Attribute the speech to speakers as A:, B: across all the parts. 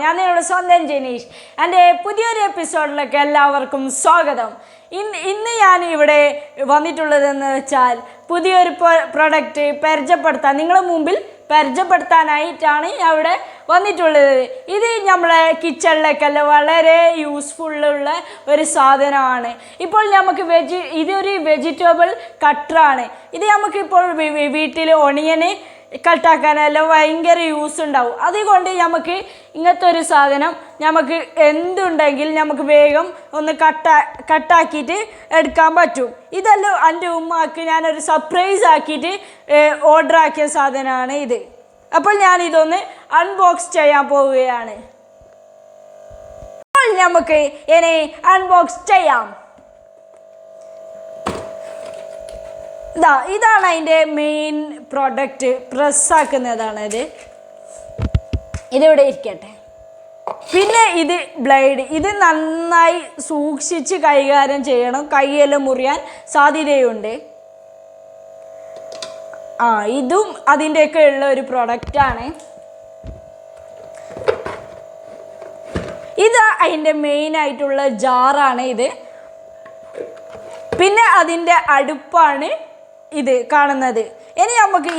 A: ഞാൻ നിങ്ങളുടെ സ്വന്തം ജനീഷ്. എൻ്റെ പുതിയൊരു എപ്പിസോഡിലേക്ക് എല്ലാവർക്കും സ്വാഗതം. ഇന്ന് ഞാൻ ഇവിടെ വന്നിട്ടുള്ളതെന്ന് വെച്ചാൽ പുതിയൊരു പ്രൊഡക്റ്റ് നിങ്ങളുടെ മുമ്പിൽ പരിചയപ്പെടുത്താനായിട്ടാണ് ഞാൻ ഇവിടെ വന്നിട്ടുള്ളത്. ഇത് നമ്മളെ കിച്ചണിലേക്കെല്ലാം വളരെ യൂസ്ഫുള്ളുള്ള ഒരു സാധനമാണ്. ഇപ്പോൾ നമുക്ക് ഇതൊരു വെജിറ്റബിൾ കട്ടറാണ്. ഇത് നമുക്കിപ്പോൾ വീട്ടിൽ ഒണിയന് കട്ടാക്കാനെല്ലാം ഭയങ്കര യൂസ് ഉണ്ടാവും. അതുകൊണ്ട് നമുക്ക് ഇങ്ങനത്തെ ഒരു സാധനം നമുക്ക് എന്തുണ്ടെങ്കിൽ നമുക്ക് വേഗം ഒന്ന് കട്ടാക്കിയിട്ട് എടുക്കാൻ പറ്റും. ഇതെല്ലാം എൻ്റെ ഉമ്മാക്ക് ഞാനൊരു സർപ്രൈസ് ആക്കിയിട്ട് ഓർഡർ ആക്കിയ സാധനമാണ് ഇത്. അപ്പോൾ ഞാനിതൊന്ന് അൺബോക്സ് ചെയ്യാൻ പോവുകയാണ്. അപ്പോൾ നമുക്ക് ഇനി അൺബോക്സ് ചെയ്യാം. ഇതാണ് അതിൻ്റെ മെയിൻ പ്രോഡക്റ്റ്. പ്രസ്സാക്കുന്നതാണ് ഇതിവിടെ ഇരിക്കട്ടെ. പിന്നെ ഇത് ബ്ലേഡ്. ഇത് നന്നായി സൂക്ഷിച്ച് കൈകാര്യം ചെയ്യണം, കൈയെല്ലാം മുറിയാൻ സാധ്യതയുണ്ട്. ഇതും അതിൻ്റെയൊക്കെ ഉള്ള ഒരു പ്രൊഡക്റ്റാണ്. ഇത് അതിൻ്റെ മെയിനായിട്ടുള്ള ജാറാണ് ഇത്. പിന്നെ അതിൻ്റെ അടുപ്പാണ് ഇത് കാണുന്നത്. ഇനി നമുക്ക്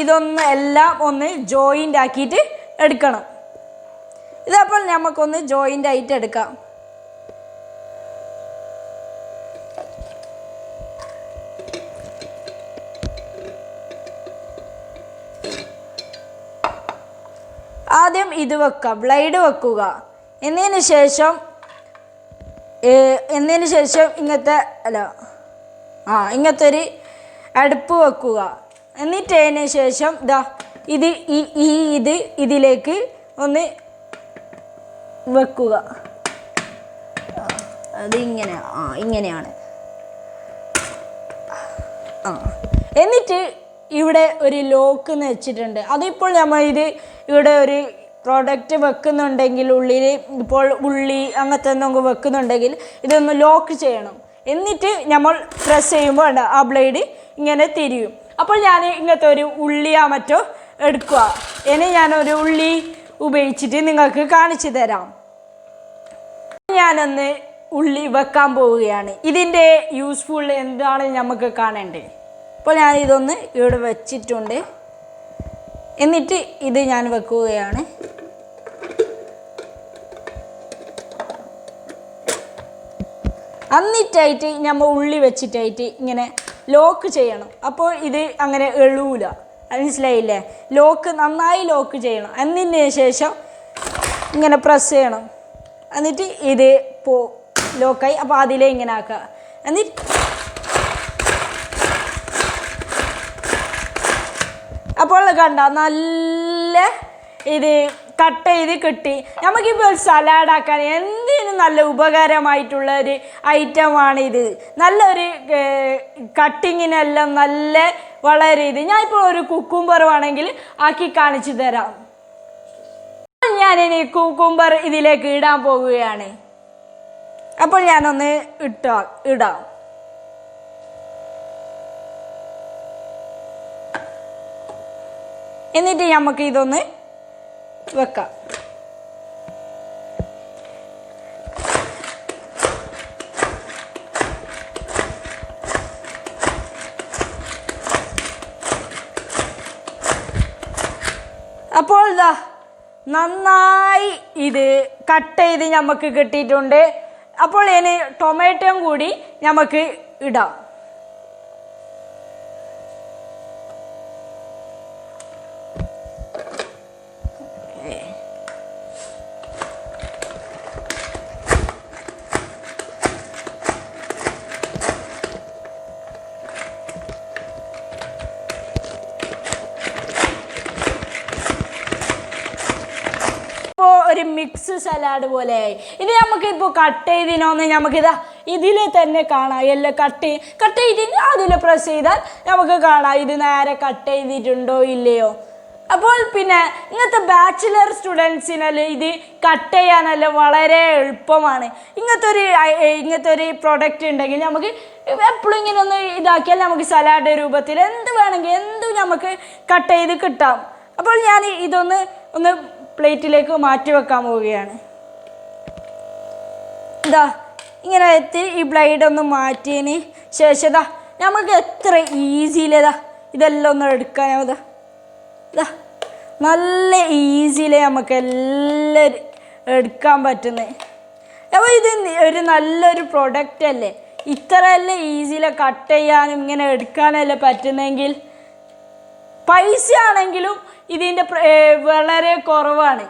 A: എല്ലാം ഒന്ന് ജോയിൻ്റ് ആക്കിയിട്ട് എടുക്കണം. ഇതപ്പോൾ നമുക്കൊന്ന് ജോയിൻ്റ് ആയിട്ട് എടുക്കാം. ആദ്യം ഇത് വെക്കുക, ബ്ലേഡ് വെക്കുക. എന്നതിന് ശേഷം ഇങ്ങനത്തെ ഒരു അടുപ്പ് വെക്കുക. എന്നിട്ട് അതിന് ശേഷം ഇതിലേക്ക് ഒന്ന് വെക്കുക. ഇങ്ങനെയാണ്. എന്നിട്ട് ഇവിടെ ഒരു ലോക്ക് വെച്ചിട്ടുണ്ട്. അതിപ്പോൾ നമ്മൾ ഇവിടെ ഒരു പ്രോഡക്റ്റ് വെക്കുന്നുണ്ടെങ്കിൽ ഉള്ളിൽ ഇപ്പോൾ ഉള്ളി അങ്ങനത്തെ എന്തെങ്കിലും വെക്കുന്നുണ്ടെങ്കിൽ ഇതൊന്ന് ലോക്ക് ചെയ്യണം. എന്നിട്ട് നമ്മൾ പ്രസ് ചെയ്യുമ്പോൾ ആ ബ്ലേഡ് ഇങ്ങനെ തിരിയും. അപ്പോൾ ഞാൻ ഇങ്ങനത്തെ ഒരു ഉള്ളിയാ മറ്റോ എടുക്കുക. ഇനി ഞാനൊരു ഉള്ളി ഉപയോഗിച്ചിട്ട് നിങ്ങൾക്ക് കാണിച്ചു തരാം. ഞാനൊന്ന് ഉള്ളി വെക്കാൻ പോവുകയാണ്. ഇതിൻ്റെ യൂസ്ഫുൾ എന്താണ് നമുക്ക് കാണേണ്ടത്. അപ്പോൾ ഞാനിതൊന്ന് ഇവിടെ വെച്ചിട്ടുണ്ട്. എന്നിട്ട് ഇത് ഞാൻ വെക്കുകയാണ്. എന്നിട്ടായിട്ട് നമ്മൾ ഉള്ളി വെച്ചിട്ടായിട്ട് ഇങ്ങനെ ലോക്ക് ചെയ്യണം. അപ്പോൾ ഇത് അങ്ങനെ എഴൂല. മനസ്സിലായില്ലേ? നന്നായി ലോക്ക് ചെയ്യണം. എന്നതിന് ശേഷം ഇങ്ങനെ പ്രസ് ചെയ്യണം. എന്നിട്ട് ഇത് ലോക്കായി. അപ്പോൾ അതിലേ ഇങ്ങനെ ആക്കുക. എന്നിട്ട് അപ്പോൾ കണ്ട നല്ല ഇത് കട്ട് ചെയ്ത് കിട്ടി. നമുക്കിപ്പോൾ സലാഡ് ആക്കാൻ എന്തിനും നല്ല ഉപകാരമായിട്ടുള്ള ഒരു ഐറ്റമാണ് ഇത്. നല്ലൊരു കട്ടിങ്ങിനെല്ലാം വളരെ ഞാനിപ്പോൾ ഒരു കുക്കുംബർ വേണമെങ്കിൽ ആക്കി കാണിച്ചു തരാം. ഞാനിനി കുക്കുംബർ ഇതിലേക്ക് ഇടാൻ പോകുകയാണ്. അപ്പോൾ ഞാനൊന്ന് ഇടാം. എന്നിട്ട് നമുക്ക് ഇതൊന്ന് വെക്കാം. അപ്പോൾ നന്നായി ഇത് കട്ട് ചെയ്ത് നമുക്ക് കിട്ടിയിട്ടുണ്ട്. അപ്പോൾ ഇനി ടൊമാറ്റോയും കൂടി നമുക്ക് ഇടാം. ഒരു മിക്സ് സലാഡ് പോലെയായി. ഇത് നമുക്കിപ്പോൾ കട്ട് ചെയ്തിനോന്ന് ഇതിൽ തന്നെ കാണാം. എല്ലാം കട്ട് ചെയ്തിട്ട് അതിൽ പ്രസ് ചെയ്താൽ നമുക്ക് കാണാം ഇത് നേരെ കട്ട് ചെയ്തിട്ടുണ്ടോ ഇല്ലയോ. അപ്പോൾ പിന്നെ ഇങ്ങനത്തെ ബാച്ചിലർ സ്റ്റുഡൻസിനെല്ലാം ഇത് കട്ട് ചെയ്യാനെല്ലാം വളരെ എളുപ്പമാണ്. ഇങ്ങനത്തെ ഒരു പ്രൊഡക്റ്റ് ഉണ്ടെങ്കിൽ നമുക്ക് എപ്പോഴും ഇങ്ങനെ ഒന്ന് ഇതാക്കിയാൽ നമുക്ക് സലാഡ് രൂപത്തിൽ എന്തും നമുക്ക് കട്ട് ചെയ്ത് കിട്ടാം. അപ്പോൾ ഞാൻ ഇതൊന്ന് പ്ലേറ്റിലേക്ക് മാറ്റി വെക്കാൻ പോവുകയാണ്. ഇതാ ഇങ്ങനെ എത്തി ഈ ബ്ലേഡ് ഒന്ന് മാറ്റിയതിന് ശേഷം ഇതാ നമുക്ക് എത്ര ഈസിയിലേതാ ഇതെല്ലാം ഒന്ന് എടുക്കാൻ ഇതാ ഇതാ നല്ല ഈസിയിലേ നമുക്ക് എല്ലാം എടുക്കാൻ പറ്റുന്നത്. അപ്പോൾ ഇത് ഒരു നല്ലൊരു പ്രൊഡക്റ്റ് അല്ലേ, ഇത്രയല്ലേ ഈസിയിൽ കട്ട് ചെയ്യാനും ഇങ്ങനെ എടുക്കാനല്ലേ പറ്റുന്നെങ്കിൽ. പൈസ ആണെങ്കിലും ഇതിൻ്റെ വളരെ കുറവാണ്.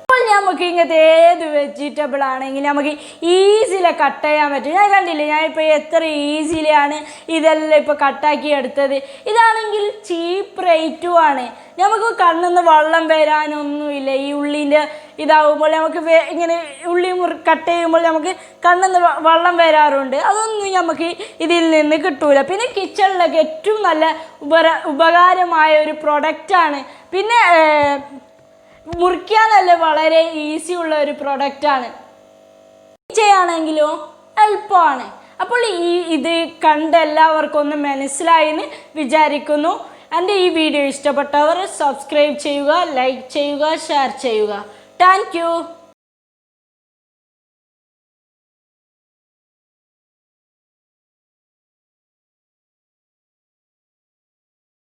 A: അപ്പോൾ നമുക്ക് ഇങ്ങനത്തെ ഏത് വെജിറ്റബിൾ ആണെങ്കിലും നമുക്ക് ഈസിയിൽ കട്ട് ചെയ്യാൻ പറ്റും. ഞാൻ കണ്ടില്ലേ, ഞാനിപ്പോൾ എത്ര ഈസിയിലാണ് ഇതെല്ലാം ഇപ്പോൾ കട്ടാക്കി എടുത്തത്. ഇതാണെങ്കിൽ ചീപ്പ് റേറ്റുമാണ്. നമുക്ക് കണ്ണിന്ന് വെള്ളം വരാനൊന്നുമില്ല. ഈ ഉള്ളിൻ്റെ ഇതാവുമ്പോൾ നമുക്ക് ഇങ്ങനെ ഉള്ളി കട്ട് ചെയ്യുമ്പോൾ നമുക്ക് കണ്ണിന്ന് വെള്ളം വരാറുണ്ട്. അതൊന്നും നമുക്ക് ഇതിൽ നിന്ന് കിട്ടൂല. പിന്നെ കിച്ചണിലൊക്കെ ഏറ്റവും നല്ല ഉപകാരമായ ഒരു പ്രൊഡക്റ്റാണ്. പിന്നെ മുറിക്കാനല്ലേ വളരെ ഈസി ഉള്ള ഒരു പ്രൊഡക്റ്റാണ്. ചെയ്യാണെങ്കിലും എളുപ്പമാണ്. അപ്പോൾ ഇത് കണ്ട് എല്ലാവർക്കും ഒന്ന് മനസ്സിലായി എന്ന് വിചാരിക്കുന്നു. എൻ്റെ ഈ വീഡിയോ ഇഷ്ടപ്പെട്ടവർ സബ്സ്ക്രൈബ് ചെയ്യുക, ലൈക്ക് ചെയ്യുക, ഷെയർ ചെയ്യുക. Thank you.